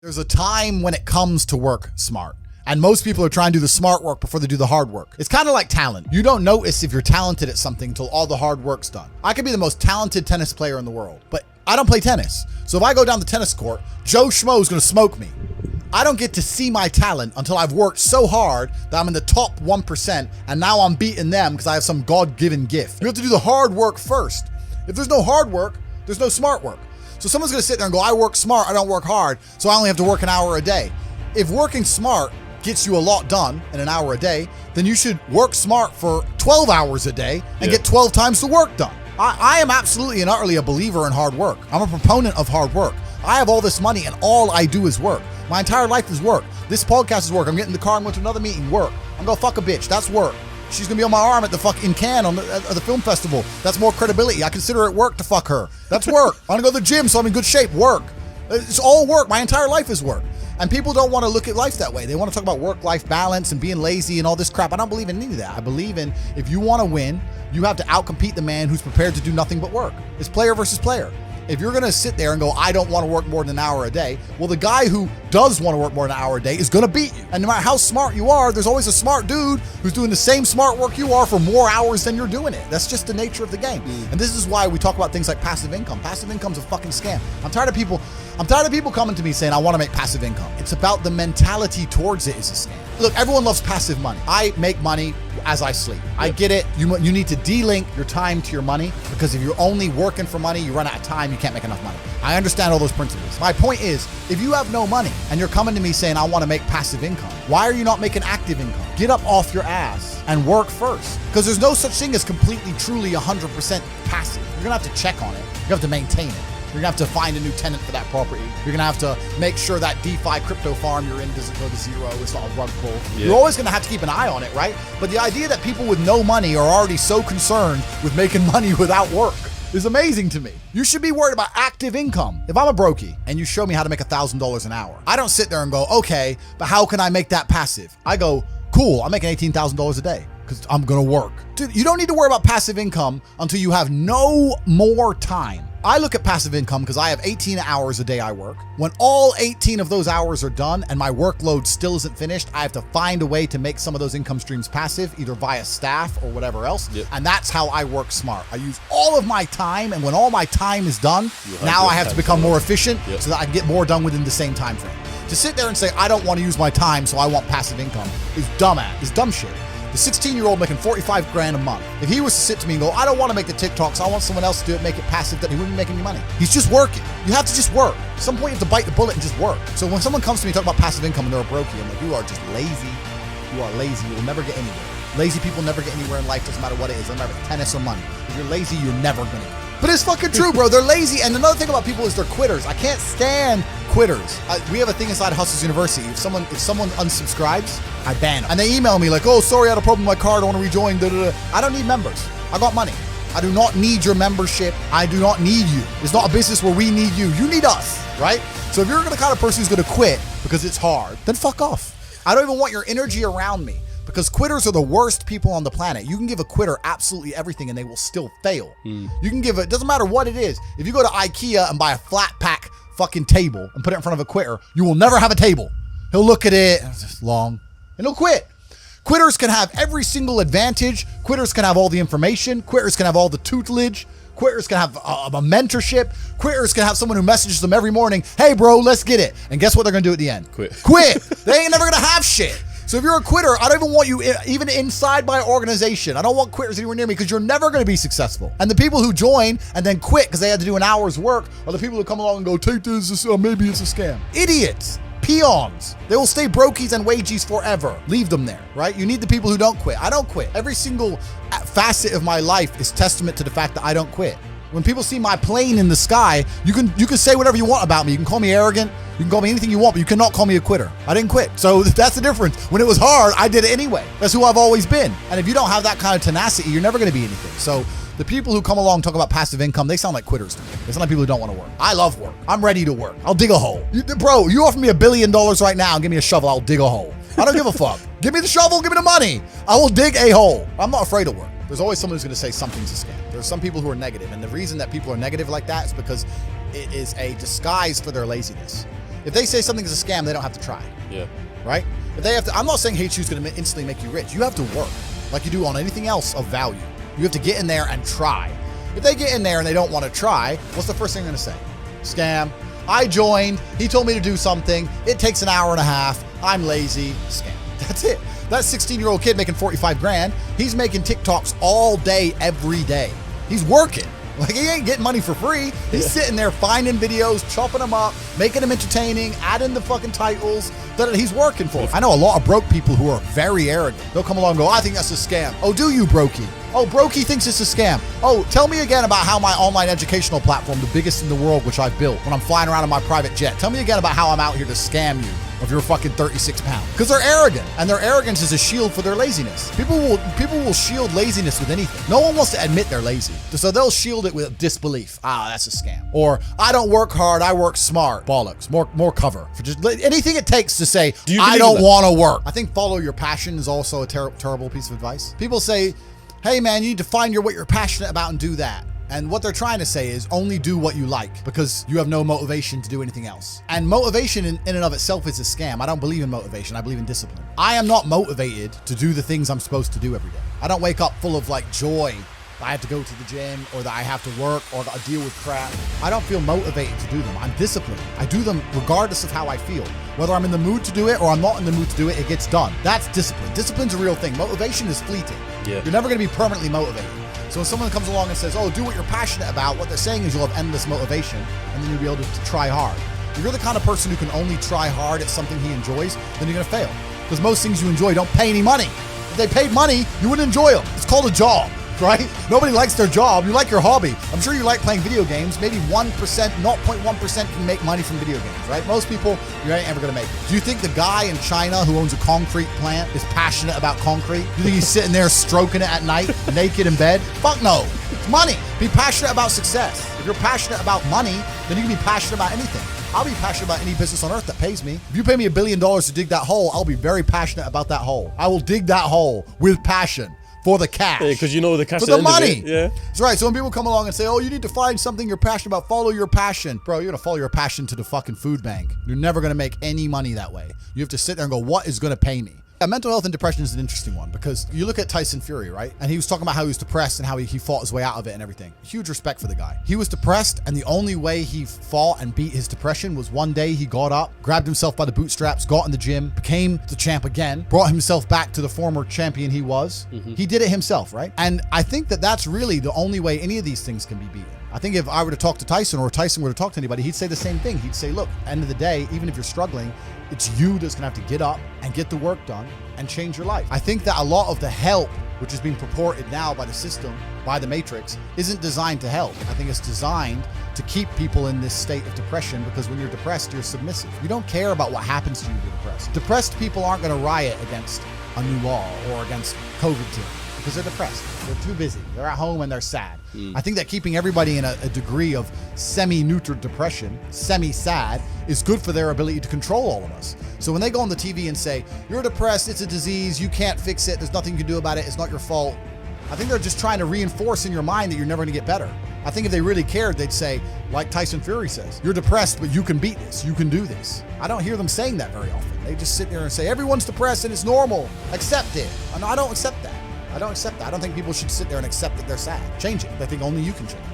There's a time when it comes to work smart. And most people are trying to do the smart work before they do the hard work. It's kind of like talent. You don't notice if you're talented at something until all the hard work's done. I could be the most talented tennis player in the world, but I don't play tennis. So if I go down the tennis court, Joe Schmo is gonna smoke me. I don't get to see my talent until I've worked so hard that I'm in the top 1%, and now I'm beating them because I have some God-given gift. You have to do the hard work first. If there's no hard work, there's no smart work. So someone's gonna sit there and go, I work smart, I don't work hard, so I only have to work an hour a day. If working smart gets you a lot done in an hour a day, then you should work smart for 12 hours a day and get 12 times the work done. I am absolutely and utterly a believer in hard work. I'm a proponent of hard work. I have all this money and all I do is work. My entire life is work. This podcast is work. I'm getting in the car and going to another meeting, work. I'm gonna fuck a bitch, that's work. She's gonna be on my arm at the fucking Cannes at the film festival. That's more credibility. I consider it work to fuck her. That's work. I'm gonna go to the gym so I'm in good shape, work. It's all work. My entire life is work. And people don't want to look at life that way. They want to talk about work-life balance and being lazy and all this crap. I don't believe in any of that. I believe in, if you want to win, you have to outcompete the man who's prepared to do nothing but work. It's player versus player. If you're gonna sit there and go, I don't want to work more than an hour a day, well, the guy who does want to work more than an hour a day is gonna beat you. And no matter how smart you are, there's always a smart dude who's doing the same smart work you are for more hours than you're doing it. That's just the nature of the game. And this is why we talk about things like passive income. Passive income's a fucking scam. I'm tired of people coming to me saying, I want to make passive income. It's about the mentality towards it is a scam. Look, everyone loves passive money. I make money as I sleep. I get it. You need to de-link your time to your money, because if you're only working for money, you run out of time, you can't make enough money. I understand all those principles. My point is, if you have no money and you're coming to me saying, I want to make passive income, why are you not making active income? Get up off your ass and work first. Because there's no such thing as completely, truly 100% passive. You're gonna have to check on it. You have to maintain it. You're gonna have to find a new tenant for that property. You're gonna have to make sure that DeFi crypto farm you're in doesn't go to zero. It's not a rug pull. Yeah. You're always gonna have to keep an eye on it, right? But the idea that people with no money are already so concerned with making money without work is amazing to me. You should be worried about active income. If I'm a brokey and you show me how to make $1,000 an hour, I don't sit there and go, okay, but how can I make that passive? I go, cool, I'm making $18,000 a day because I'm gonna work. Dude, you don't need to worry about passive income until you have no more time. I look at passive income because I have 18 hours a day I work. When all 18 of those hours are done and my workload still isn't finished, I have to find a way to make some of those income streams passive, either via staff or whatever else. Yep. And that's how I work smart. I use all of my time, and when all my time is done, now I have to become more efficient so that I can get more done within the same time frame. To sit there and say, I don't want to use my time, so I want passive income is dumb shit. The 16-year-old making 45 grand a month, if he was to sit to me and go, I don't want to make the TikToks, I want someone else to do it, make it passive, that he wouldn't be making any money. He's just working. You have to just work. At some point you have to bite the bullet and just work. So when someone comes to me and talk about passive income and they're a brokey, I'm like, you are just lazy. You are lazy. You will never get anywhere. Lazy people never get anywhere in life, doesn't matter what it is. Doesn't matter if it's tennis or money. If you're lazy, you're never gonna get. But it's fucking true, bro. They're lazy. And another thing about people is they're quitters. I can't stand quitters. We have a thing inside Hustlers University. If someone unsubscribes, I ban them. And they email me like, oh, sorry, I had a problem with my card, I want to rejoin. I don't need members. I got money. I do not need your membership. I do not need you. It's not a business where we need you. You need us, right? So if you're the kind of person who's going to quit because it's hard, then fuck off. I don't even want your energy around me. Because quitters are the worst people on the planet. You can give a quitter absolutely everything and they will still fail. You can give it, doesn't matter what it is. If you go to IKEA and buy a flat pack fucking table and put it in front of a quitter, you will never have a table. He'll look at it, it's long, and he'll quit. Quitters can have every single advantage. Quitters can have all the information. Quitters can have all the tutelage. Quitters can have a mentorship. Quitters can have someone who messages them every morning, hey bro, let's get it. And guess what they're gonna do at the end? Quit. They ain't never gonna have shit. So if you're a quitter, I don't even want you even inside my organization. I don't want quitters anywhere near me because you're never going to be successful. And the people who join and then quit because they had to do an hour's work are the people who come along and go, take this, maybe it's a scam. Idiots, peons. They will stay brokies and wagies forever. Leave them there, right? You need the people who don't quit. I don't quit. Every single facet of my life is testament to the fact that I don't quit. When people see my plane in the sky, you can say whatever you want about me. You can call me arrogant. You can call me anything you want, but you cannot call me a quitter. I didn't quit. So that's the difference. When it was hard, I did it anyway. That's who I've always been. And if you don't have that kind of tenacity, you're never going to be anything. So the people who come along and talk about passive income, they sound like quitters to me. They sound like people who don't want to work. I love work. I'm ready to work. I'll dig a hole. Bro, you offer me $1 billion right now and give me a shovel, I'll dig a hole. I don't give a fuck. Give me the shovel, give me the money. I will dig a hole. I'm not afraid of work. There's always someone who's going to say something's a scam. There's some people who are negative, and the reason that people are negative like that is because it is a disguise for their laziness. If they say something is a scam, they don't have to try. Yeah. Right? If they have to, I'm not saying HU is going to instantly make you rich. You have to work like you do on anything else of value. You have to get in there and try. If they get in there and they don't want to try, what's the first thing they're going to say? Scam. I joined. He told me to do something. It takes an hour and a half. I'm lazy. Scam. That's it. That 16-year-old kid making 45 grand, he's making TikToks all day, every day. He's working. Like, he ain't getting money for free. He's sitting there finding videos, chopping them up, making them entertaining, adding the fucking titles that he's working for. I know a lot of broke people who are very arrogant. They'll come along and go, I think that's a scam. Oh, do you, Brokey? Oh, Brokey thinks it's a scam. Oh, tell me again about how my online educational platform, the biggest in the world, which I've built when I'm flying around in my private jet. Tell me again about how I'm out here to scam you of your fucking 36 pounds. Because they're arrogant, and their arrogance is a shield for their laziness. People will shield laziness with anything. No one wants to admit they're lazy, so they'll shield it with disbelief. Ah, that's a scam. Or, I don't work hard, I work smart. Bollocks. More cover. For just anything it takes to say, I don't want to work. I think follow your passion is also a terrible piece of advice. People say, hey man, you need to find what you're passionate about and do that. And what they're trying to say is only do what you like because you have no motivation to do anything else. And motivation in and of itself is a scam. I don't believe in motivation. I believe in discipline. I am not motivated to do the things I'm supposed to do every day. I don't wake up full of like joy that I have to go to the gym or that I have to work or that I deal with crap. I don't feel motivated to do them. I'm disciplined. I do them regardless of how I feel. Whether I'm in the mood to do it or I'm not in the mood to do it, it gets done. That's discipline. Discipline's a real thing. Motivation is fleeting. Yeah. You're never going to be permanently motivated. So when someone comes along and says, oh, do what you're passionate about, what they're saying is you'll have endless motivation and then you'll be able to try hard. If you're the kind of person who can only try hard at something he enjoys, then you're going to fail. Because most things you enjoy don't pay any money. If they paid money, you wouldn't enjoy them. It's called a job, right? Nobody likes their job. You like your hobby. I'm sure you like playing video games. Maybe 1%, 0.1% can make money from video games, right? Most people, you ain't ever going to make it. Do you think the guy in China who owns a concrete plant is passionate about concrete? You think he's sitting there stroking it at night, naked in bed? Fuck no. It's money. Be passionate about success. If you're passionate about money, then you can be passionate about anything. I'll be passionate about any business on earth that pays me. If you pay me $1 billion to dig that hole, I'll be very passionate about that hole. I will dig that hole with passion. For the cash. Yeah, because you know the cash. For the money. Yeah. That's right. So when people come along and say, oh, you need to find something you're passionate about, follow your passion. Bro, you're going to follow your passion to the fucking food bank. You're never going to make any money that way. You have to sit there and go, what is going to pay me? Yeah, mental health and depression is an interesting one because you look at Tyson Fury, right? And he was talking about how he was depressed and how he fought his way out of it and everything. Huge respect for the guy. He was depressed and the only way he fought and beat his depression was one day he got up, grabbed himself by the bootstraps, got in the gym, became the champ again, brought himself back to the former champion he was. He did it himself, right? And I think that that's really the only way any of these things can be beaten. I think if I were to talk to Tyson or Tyson were to talk to anybody, he'd say the same thing. He'd say, look, end of the day, even if you're struggling, it's you that's gonna have to get up and get the work done and change your life. I think that a lot of the help, which is being purported now by the system, by the Matrix, isn't designed to help. I think it's designed to keep people in this state of depression because when you're depressed, you're submissive. You don't care about what happens to you when you're depressed. Depressed people aren't gonna riot against a new law or against COVID team because they're depressed. They're too busy. They're at home and they're sad. I think that keeping everybody in a degree of semi-neutral depression, semi-sad, is good for their ability to control all of us. So when they go on the TV and say, you're depressed, it's a disease, you can't fix it, there's nothing you can do about it, it's not your fault, I think they're just trying to reinforce in your mind that you're never gonna get better. I think if they really cared, they'd say, like Tyson Fury says, you're depressed, but you can beat this, you can do this. I don't hear them saying that very often. They just sit there and say, everyone's depressed and it's normal, accept it. And I don't accept that. I don't accept that. I don't think people should sit there and accept that they're sad. Change it. I think only you can change it.